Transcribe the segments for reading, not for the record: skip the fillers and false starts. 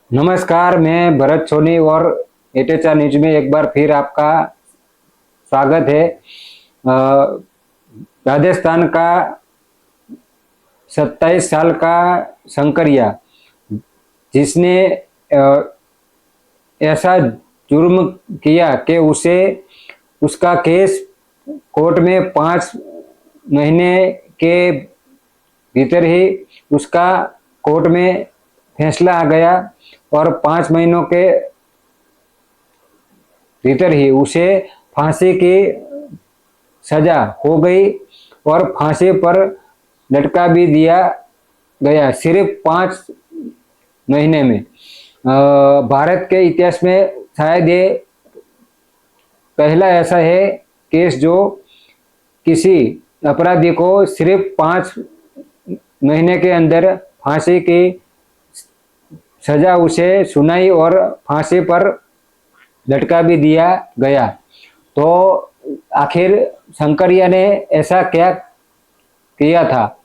नमस्कार, मैं भरत सोनी और एटेचा न्यूज में एक बार फिर आपका स्वागत है। राजस्थान का 27 साल का शंकरिया, जिसने ऐसा जुर्म किया कि उसे उसका केस कोर्ट में 5 महीने के भीतर ही उसका कोर्ट में फैसला आ गया और 5 महीनों के भीतर ही उसे फांसी की सजा हो गई और फांसी पर लटका भी दिया गया सिर्फ 5 महीने में। भारत के इतिहास में शायद ये पहला ऐसा है केस जो किसी अपराधी को सिर्फ 5 महीने के अंदर फांसी की सजा उसे सुनाई और फांसी पर लटका भी दिया गया। तो आखिर शंकरिया ने ऐसा क्या किया था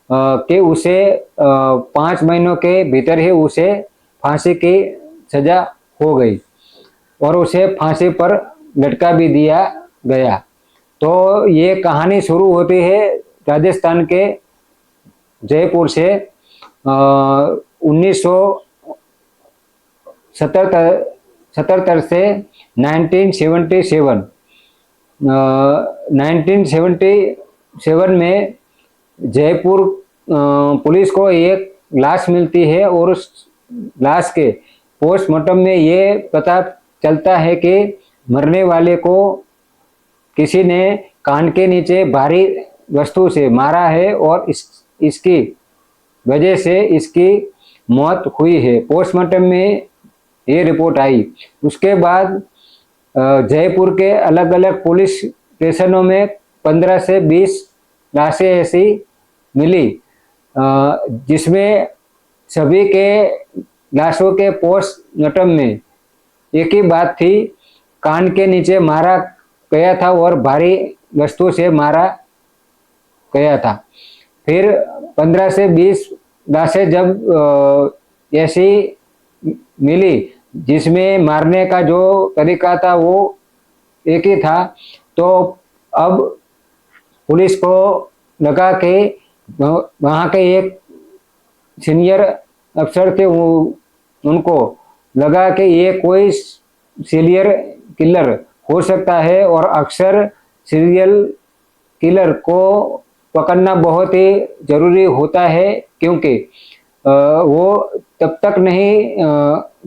कि उसे 5 महीनों के भीतर ही उसे फांसी की सजा हो गई और उसे फांसी पर लटका भी दिया गया। तो ये कहानी शुरू होती है राजस्थान के जयपुर से। 1977 से 1977। 1977 में जयपुर पुलिस को एक लाश मिलती है और उस लाश के पोस्टमार्टम में ये पता चलता है कि मरने वाले को किसी ने कान के नीचे भारी वस्तु से मारा है और इसकी वजह से इसकी मौत हुई है। पोस्टमार्टम में ये रिपोर्ट आई। उसके बाद जयपुर के अलग अलग पुलिस स्टेशनों में 15 से 20 लाशें ऐसी मिली, जिसमें सभी के लाशों के पोस्टमार्टम में एक ही बात थी, कान के नीचे मारा गया था और भारी वस्तु से मारा गया था। फिर 15 से 20 लाशें जब ऐसी मिली जिसमें मारने का जो तरीका था वो एक ही था, तो अब पुलिस को लगा कि वहाँ के एक सीनियर अफसर थे, उनको लगा कि ये कोई सीरियल किलर हो सकता है और अक्सर सीरियल किलर को पकड़ना बहुत ही जरूरी होता है, क्योंकि वो तब तक नहीं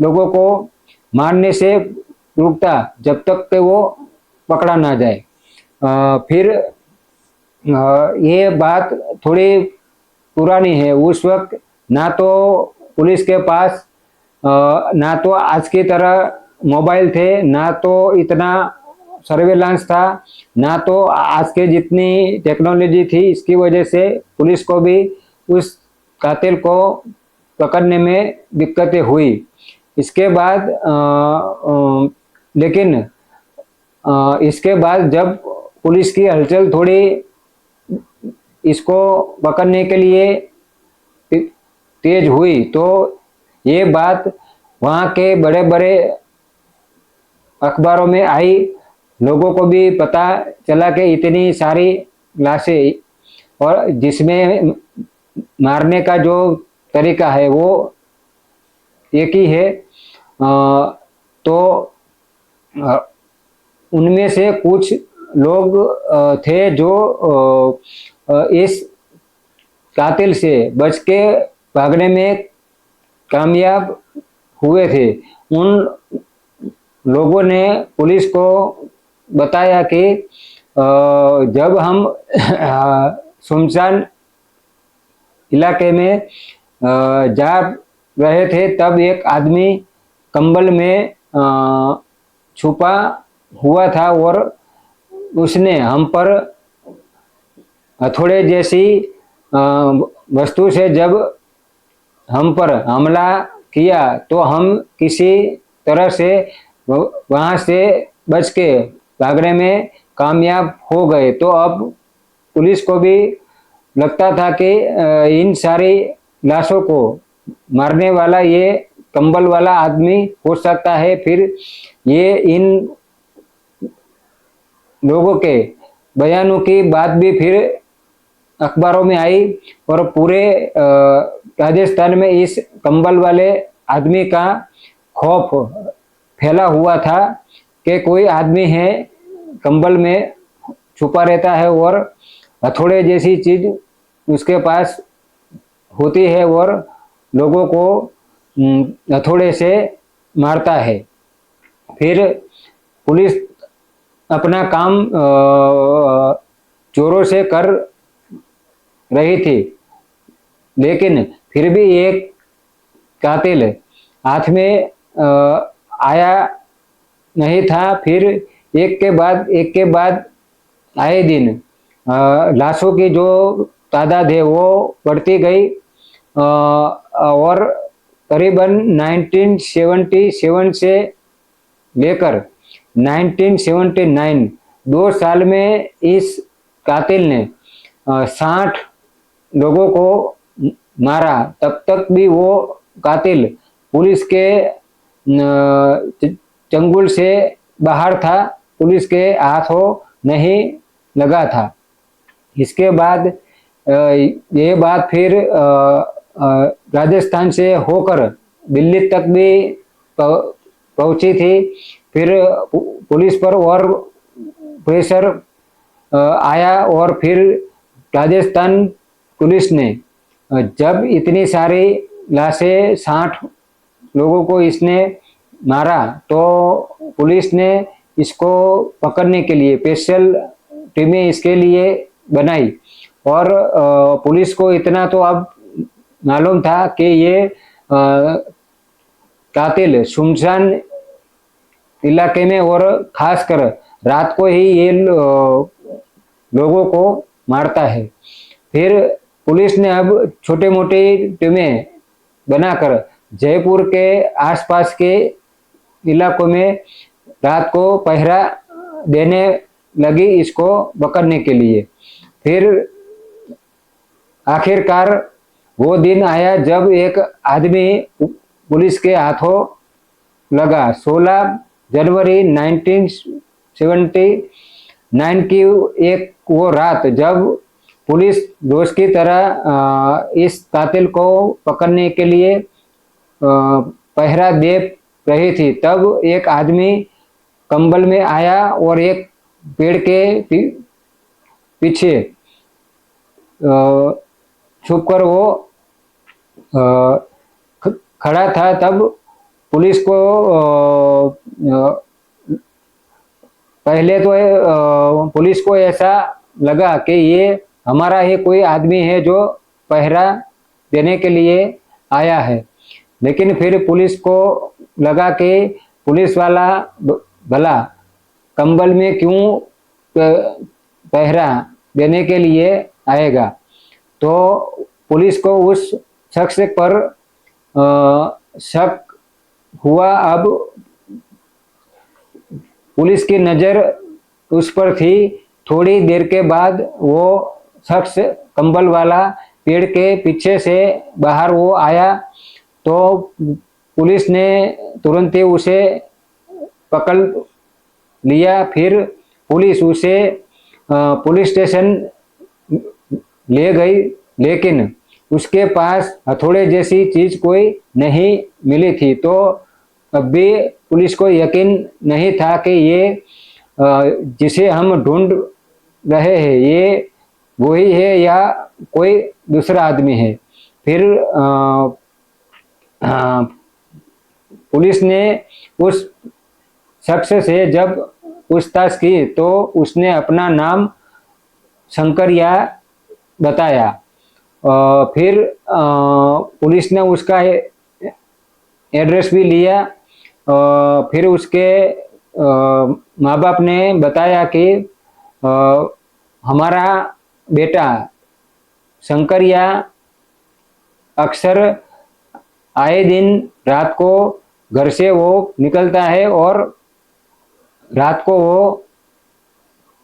लोगों को मारने से रुकता जब तक कि वो पकड़ा ना जाए। फिर ये बात थोड़ी पुरानी है। उस वक्त ना तो पुलिस के पास ना तो आज की तरह मोबाइल थे, ना तो इतना सर्वेलांस था, ना तो आज के जितनी टेक्नोलॉजी थी। इसकी वजह से पुलिस को भी उस कातिल को पकड़ने में दिक्कतें हुई। इसके बाद लेकिन इसके बाद जब पुलिस की हलचल थोड़ी इसको पकड़ने के लिए तेज हुई, तो ये बात वहाँ के बड़े बड़े अखबारों में आई। लोगों को भी पता चला कि इतनी सारी लाशें, और जिसमें मारने का जो तरीका है वो एक ही है। तो उनमें से कुछ लोग थे जो इस कातिल से बच के भागने में कामयाब हुए थे। उन लोगों ने पुलिस को बताया कि जब हम सुनसान इलाके में जा रहे थे तब एक आदमी कंबल में छुपा हुआ था और उसने हम पर हथौड़े जैसी वस्तु से जब हम पर हमला किया तो हम किसी तरह से वहां से बच के भागने में कामयाब हो गए। तो अब पुलिस को भी लगता था कि इन सारी लाशों को मारने वाला ये कंबल वाला आदमी हो सकता है। फिर ये इन लोगों के बयानों की बात भी फिर अखबारों में आई और पूरे राजस्थान में इस कंबल वाले आदमी का खौफ फैला हुआ था कि कोई आदमी है कंबल में छुपा रहता है और हथौड़े जैसी चीज उसके पास होती है और लोगों को हथौड़े से मारता है। फिर पुलिस अपना काम जोरों से कर रही थी, लेकिन फिर भी एक कातिल हाथ में आया नहीं था। फिर एक के बाद आए दिन लाशों की जो तादाद है वो बढ़ती गई और करीबन 1977 से लेकर 1979 2 साल में इस कातिल ने 60 लोगों को मारा। तब तक भी वो कातिल पुलिस के चंगुल से बाहर था, पुलिस के हाथों नहीं लगा था। इसके बाद ये बात फिर राजस्थान से होकर दिल्ली तक भी पहुंची थी। फिर पुलिस पर और प्रेशर आया और फिर राजस्थान पुलिस ने जब इतनी सारी लाशें 60 लोगों को इसने मारा तो पुलिस ने इसको पकड़ने के लिए स्पेशल टीमें इसके लिए बनाई और पुलिस को इतना तो अब मालूम था कि ये कातिल सुनसान इलाके में और खासकर रात को ही ये लोगों को मारता है। फिर पुलिस ने अब छोटे मोटे टीमें बनाकर जयपुर के आसपास के इलाकों में रात को पहरा देने लगी इसको पकड़ने के लिए। फिर आखिरकार वो दिन आया जब एक आदमी पुलिस के हाथों लगा। 16 जनवरी 1979 की एक वो रात जब पुलिस रोज की तरह इस कातिल को पकड़ने के लिए पहरा दे रही थी, तब एक आदमी कंबल में आया और एक पेड़ के पीछे छुपकर वो खड़ा था। तब पुलिस को पहले तो पुलिस को ऐसा लगा कि ये हमारा ही कोई आदमी है जो पहरा देने के लिए आया है, लेकिन फिर पुलिस को लगा कि पुलिस वाला भला कंबल में क्यों पहरा देने के लिए आएगा। तो पुलिस को उस शख्स पर शक हुआ। अब पुलिस की नज़र उस पर थी। थोड़ी देर के बाद वो शख्स कंबल वाला पेड़ के पीछे से बाहर वो आया तो पुलिस ने तुरंत ही उसे पकड़ लिया। फिर पुलिस उसे पुलिस स्टेशन ले गई, लेकिन उसके पास हथौड़े जैसी चीज कोई नहीं मिली थी। तो अब भी पुलिस को यकीन नहीं था कि ये जिसे हम ढूंढ रहे हैं ये वही है या कोई दूसरा आदमी है। फिर पुलिस ने उस शख्स से जब पूछताछ की तो उसने अपना नाम शंकरिया बताया। फिर पुलिस ने उसका एड्रेस भी लिया। फिर उसके माँ बाप ने बताया कि हमारा बेटा शंकरिया अक्सर आए दिन रात को घर से वो निकलता है और रात को वो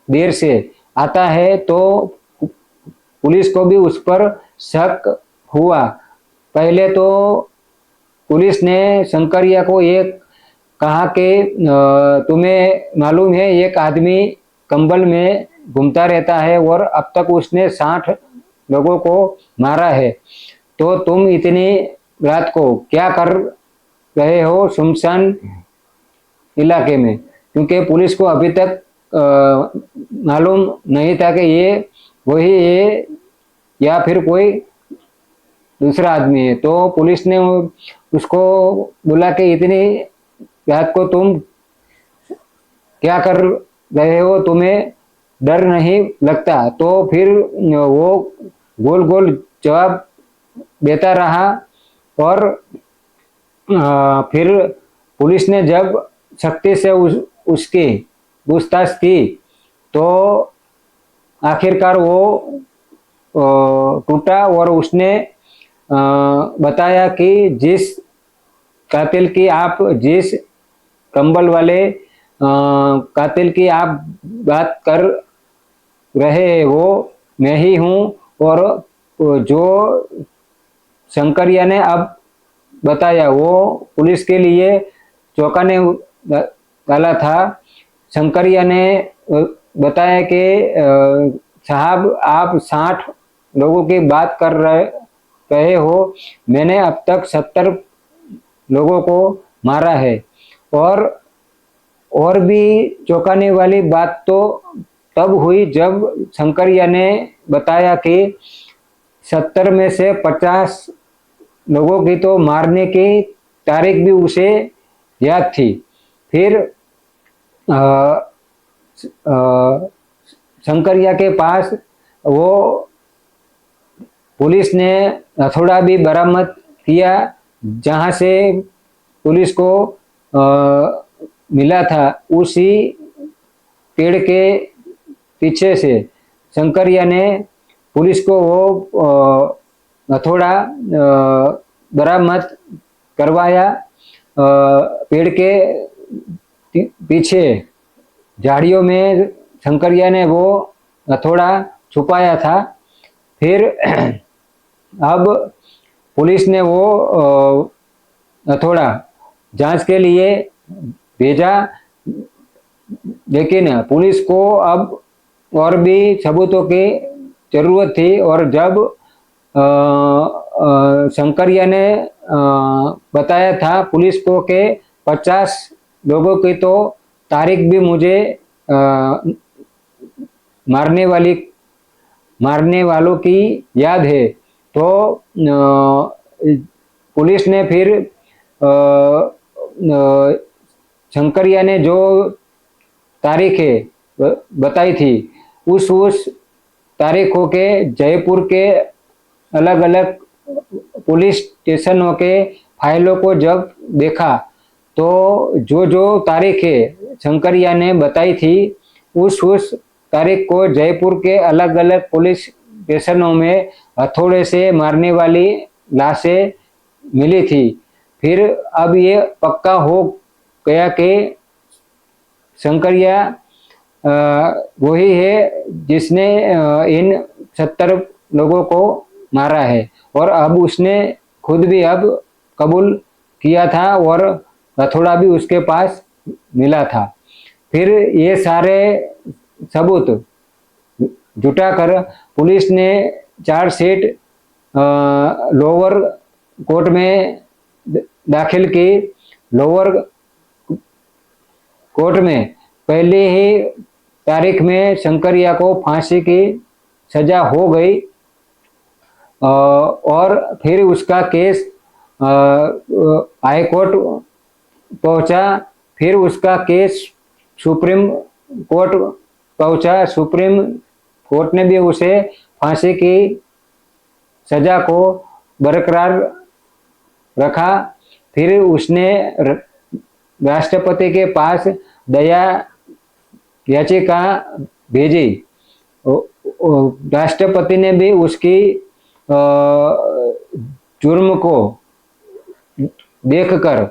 देर से आता है। तो पुलिस को भी उस पर शक हुआ। पहले तो पुलिस ने शंकरिया को एक कहा कि तुम्हें मालूम है एक आदमी कंबल में घूमता रहता है और अब तक उसने 60 लोगों को मारा है, तो तुम इतनी रात को क्या कर रहे हो सुनसान इलाके में? क्योंकि पुलिस को अभी तक मालूम नहीं था कि ये वही है या फिर कोई दूसरा आदमी है। तो पुलिस ने उसको बोला कि इतनी रात को तुम क्या कर रहे हो, तुम्हें डर नहीं लगता? तो फिर वो गोल गोल जवाब देता रहा और फिर पुलिस ने जब सख्ती से उसकी पूछताछ की तो आखिरकार वो टूटा और उसने बताया कि जिस कातिल की आप जिस कंबल वाले कातिल की आप बात कर रहे हैं वो मैं ही हूँ। और जो शंकरिया ने अब बताया वो पुलिस के लिए चौंकाने वाला था। शंकरिया ने बताया कि साहब आप 60 लोगों की बात कर रहे हो, मैंने अब तक 70 लोगों को मारा है। और भी चौंकाने वाली बात तो तब हुई जब शंकरिया ने बताया कि 70 में से 50 लोगों की तो मारने की तारीख भी उसे याद थी। फिर शंकरिया के पास वो पुलिस ने हथौड़ा भी बरामद किया, जहां से पुलिस को मिला था। उसी पेड़ के पीछे से शंकरिया ने पुलिस को वो हथौड़ा बरामद करवाया। पेड़ के पीछे झाड़ियों में शंकरिया ने वो हथौड़ा छुपाया था। फिर अब पुलिस ने वो हथौड़ा जांच के लिए भेजा, लेकिन पुलिस को अब और भी सबूतों की जरूरत थी। और जब शंकरिया ने बताया था पुलिस को कि 50 लोगों की तो तारीख भी मुझे मारने वालों की याद है, तो पुलिस ने फिर शंकरिया ने जो तारीखें बताई थी उस तारीखों के जयपुर के अलग अलग पुलिस स्टेशनों के फाइलों को जब देखा तो जो जो तारीखें शंकरिया ने बताई थी उस तारीख को जयपुर के अलग अलग पुलिस स्टेशनों में हथौड़े से मारने वाली लाशें मिली थी। फिर अब ये पक्का हो गया कि शंकरिया वही है जिसने इन 70 लोगों को मारा है। और अब उसने खुद भी अब कबूल किया था और हथौड़ा भी उसके पास मिला था। फिर ये सारे सबूत जुटाकर पुलिस ने चार्जशीट लोअर कोर्ट में दाखिल की। लोअर कोर्ट में पहले ही तारीख में शंकरिया को फांसी की सजा हो गई और फिर उसका केस हाई कोर्ट पहुंचा। फिर उसका केस सुप्रीम कोर्ट पहुंचा। सुप्रीम कोर्ट ने भी उसे फांसी की सजा को बरकरार रखा। फिर उसने राष्ट्रपति के पास दया याचिका भेजी। राष्ट्रपति ने भी उसकी जुर्म को देखकर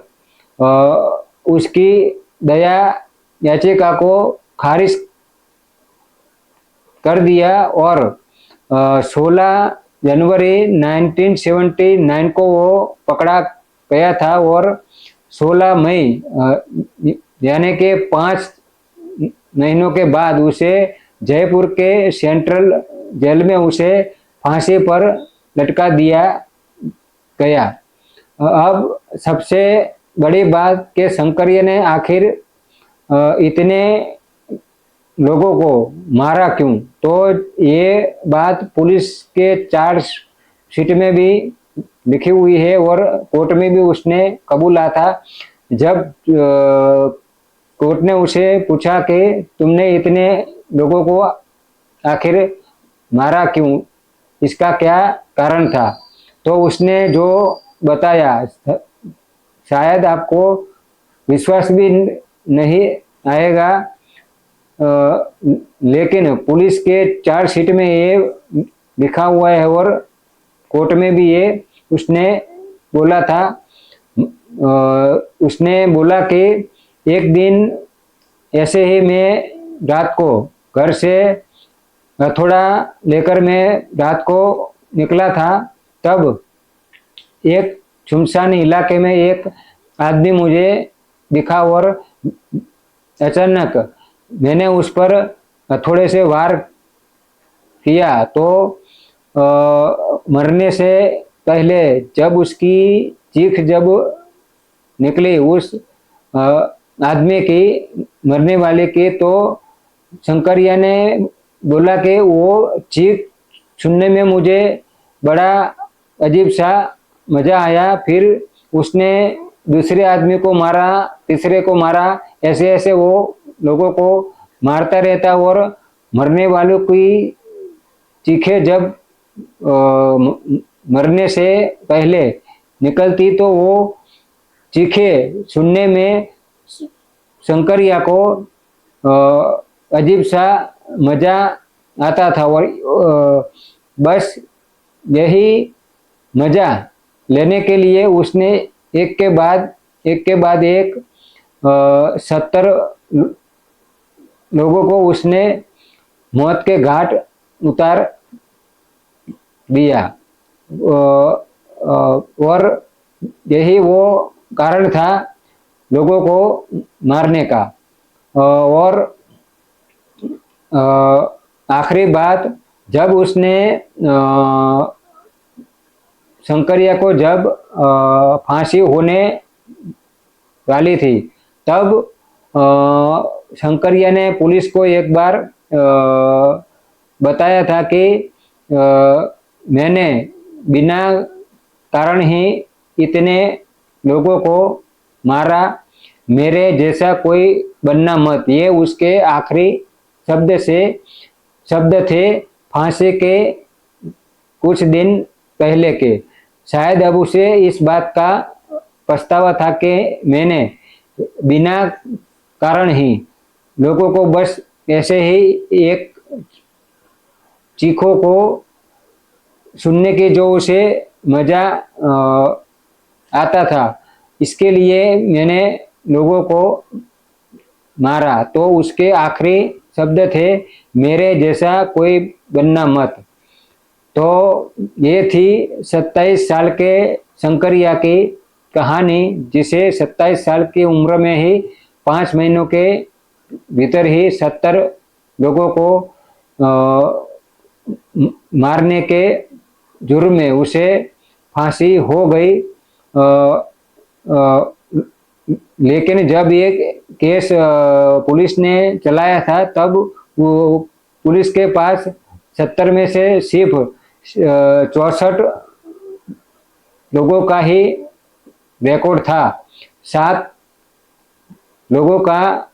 उसकी दया याचिका को खारिज कर दिया और 16 जनवरी 1979 को वो पकड़ा गया था और 16 मई यानी कि 5 महीनों के बाद उसे जयपुर के सेंट्रल जेल में उसे फांसी पर लटका दिया गया। अब सबसे बड़ी बात कि शंकरिया ने आखिर इतने लोगों को मारा क्यों, तो ये बात पुलिस के चार्जशीट में भी लिखी हुई है और कोर्ट में भी उसने कबूला था। जब कोर्ट ने उसे पूछा कि तुमने इतने लोगों को आखिर मारा क्यों, इसका क्या कारण था, तो उसने जो बताया शायद आपको विश्वास भी नहीं आएगा, लेकिन पुलिस के चार्जशीट में ये लिखा हुआ है और कोर्ट में भी ये उसने बोला था। उसने बोला कि एक दिन ऐसे ही मैं रात को घर से हथौड़ा लेकर मैं रात को निकला था, तब एक सुनसान इलाके में एक आदमी मुझे दिखा और अचानक मैंने उस पर हथौड़े से वार किया। तो मरने से पहले जब उसकी चीख जब निकली उस आदमी की, मरने वाले की, तो शंकरिया ने बोला कि वो चीख सुनने में मुझे बड़ा अजीब सा मजा आया। फिर उसने दूसरे आदमी को मारा, तीसरे को मारा, ऐसे ऐसे वो लोगों को मारता रहता और मरने वालों की चीखें जब मरने से पहले निकलती तो वो चीखें सुनने में शंकरिया को अजीब सा मजा आता था और बस यही मजा लेने के लिए उसने एक के बाद एक 70 लोगों को उसने मौत के घाट उतार दिया और यही वो कारण था लोगों को मारने का। और आखिरी बात, जब उसने शंकरिया को जब फांसी होने वाली थी, तब शंकरिया ने पुलिस को एक बार बताया था कि मैंने बिना कारण ही इतने लोगों को मारा, मेरे जैसा कोई बनना मत। ये उसके आखिरी शब्द थे फांसी के कुछ दिन पहले के। शायद अब उसे इस बात का पछतावा था कि मैंने बिना कारण ही लोगों को बस ऐसे ही एक चीखों को सुनने की जो उसे मजा आता था, इसके लिए मैंने लोगों को मारा। तो उसके आखिरी शब्द थे मेरे जैसा कोई बनना मत। तो ये थी 27 साल के शंकरिया की कहानी, जिसे 27 साल की उम्र में ही 5 महीनों के भीतर ही 70 लोगों को मारने के जुर्म में उसे फांसी हो गई। लेकिन जब ये केस पुलिस ने चलाया था, तब वो पुलिस के पास 70 में से सिर्फ 64 लोगों का ही रिकॉर्ड था। 7 लोगों का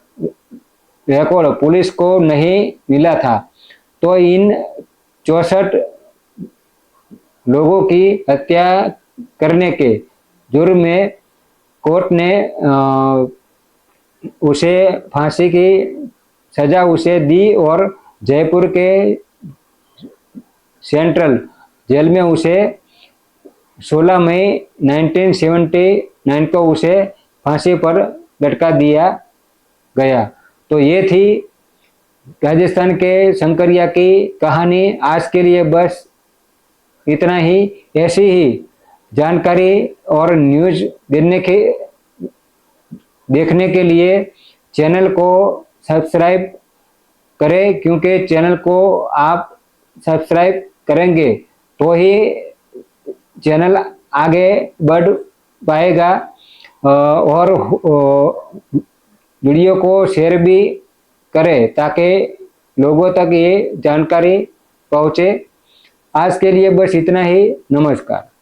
रिकॉर्ड पुलिस को नहीं मिला था। तो इन 64 लोगों की हत्या करने के जुर्म में कोर्ट ने उसे फांसी की सजा उसे दी और जयपुर के सेंट्रल जेल में उसे 16 मई 1979 को उसे फांसी पर लटका दिया गया। तो ये थी राजस्थान के शंकरिया की कहानी। आज के लिए बस इतना ही। ऐसी ही जानकारी और न्यूज देखने के लिए चैनल को सब्सक्राइब करें, क्योंकि चैनल को आप सब्सक्राइब करेंगे तो ही चैनल आगे बढ़ पाएगा। और वीडियो को शेयर भी करें ताकि लोगों तक ये जानकारी पहुंचे। आज के लिए बस इतना ही। नमस्कार।